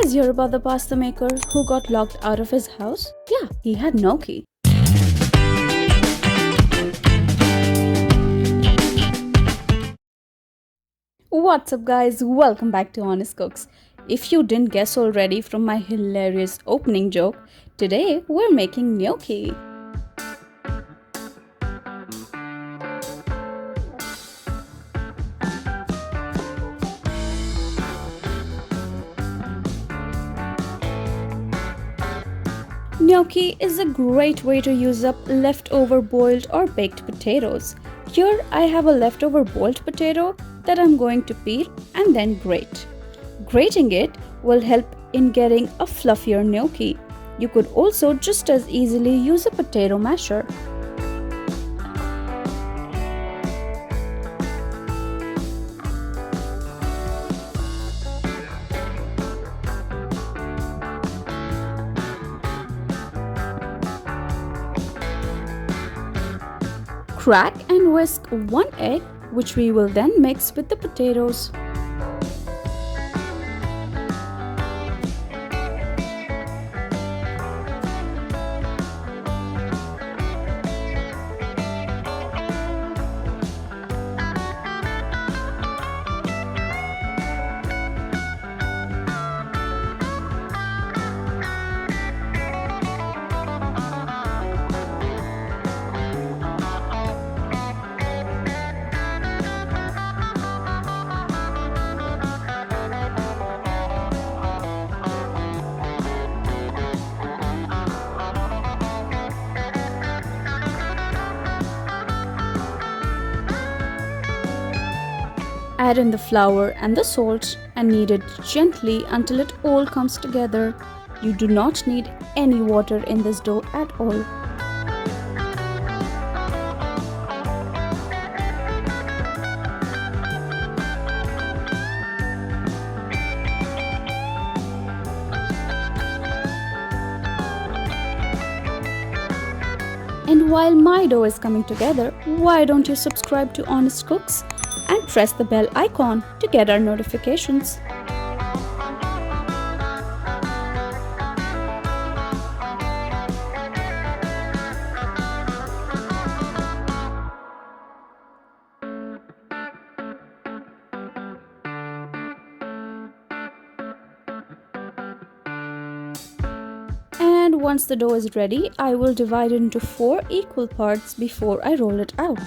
guys hear about the pasta maker who got locked out of his house? Yeah, he had gnocchi. What's up guys, welcome back to Honest Cooks. If you didn't guess already from my hilarious opening joke, today we're making gnocchi. Gnocchi is a great way to use up leftover boiled or baked potatoes. Here I have a leftover boiled potato that I'm going to peel and then grate. Grating it will help in getting a fluffier gnocchi. You could also just as easily use a potato masher. Crack and whisk one egg, which we will then mix with the potatoes. Add in the flour and the salt and knead it gently until it all comes together. You do not need any water in this dough at all. And while my dough is coming together, why don't you subscribe to Honest Cooks and press the bell icon to get our notifications. And once the dough is ready, I will divide it into 4 equal parts before I roll it out.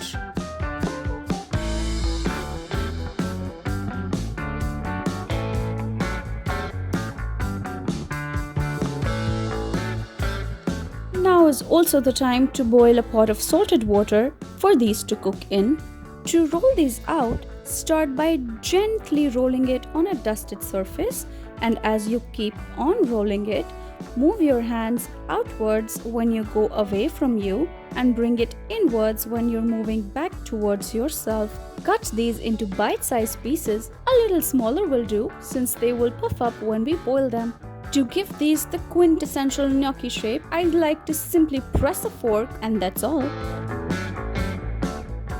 Now is also the time to boil a pot of salted water for these to cook in. To roll these out, start by gently rolling it on a dusted surface, and as you keep on rolling it, move your hands outwards when you go away from you and bring it inwards when you're moving back towards yourself. Cut these into bite-sized pieces. A little smaller will do since they will puff up when we boil them. To give these the quintessential gnocchi shape, I like to simply press a fork and that's all.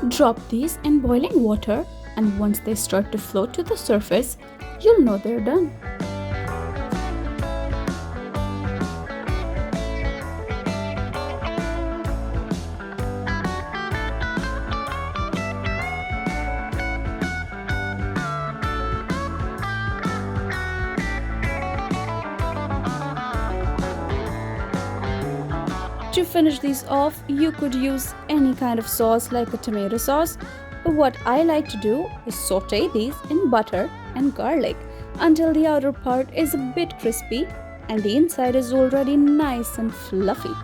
Drop these in boiling water, and once they start to float to the surface, you'll know they're done. To finish these off, you could use any kind of sauce like a tomato sauce, but what I like to do is saute these in butter and garlic until the outer part is a bit crispy and the inside is already nice and fluffy.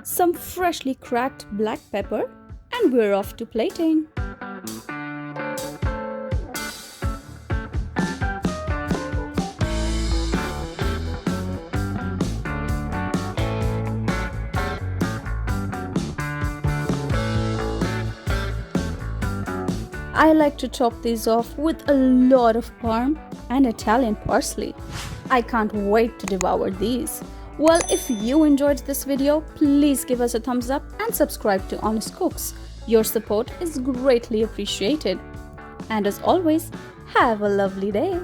Some freshly cracked black pepper, and we're off to plating. I like to top these off with a lot of parm and Italian parsley. I can't wait to devour these. Well, if you enjoyed this video, please give us a thumbs up and subscribe to Honest Cooks. Your support is greatly appreciated. And as always, have a lovely day.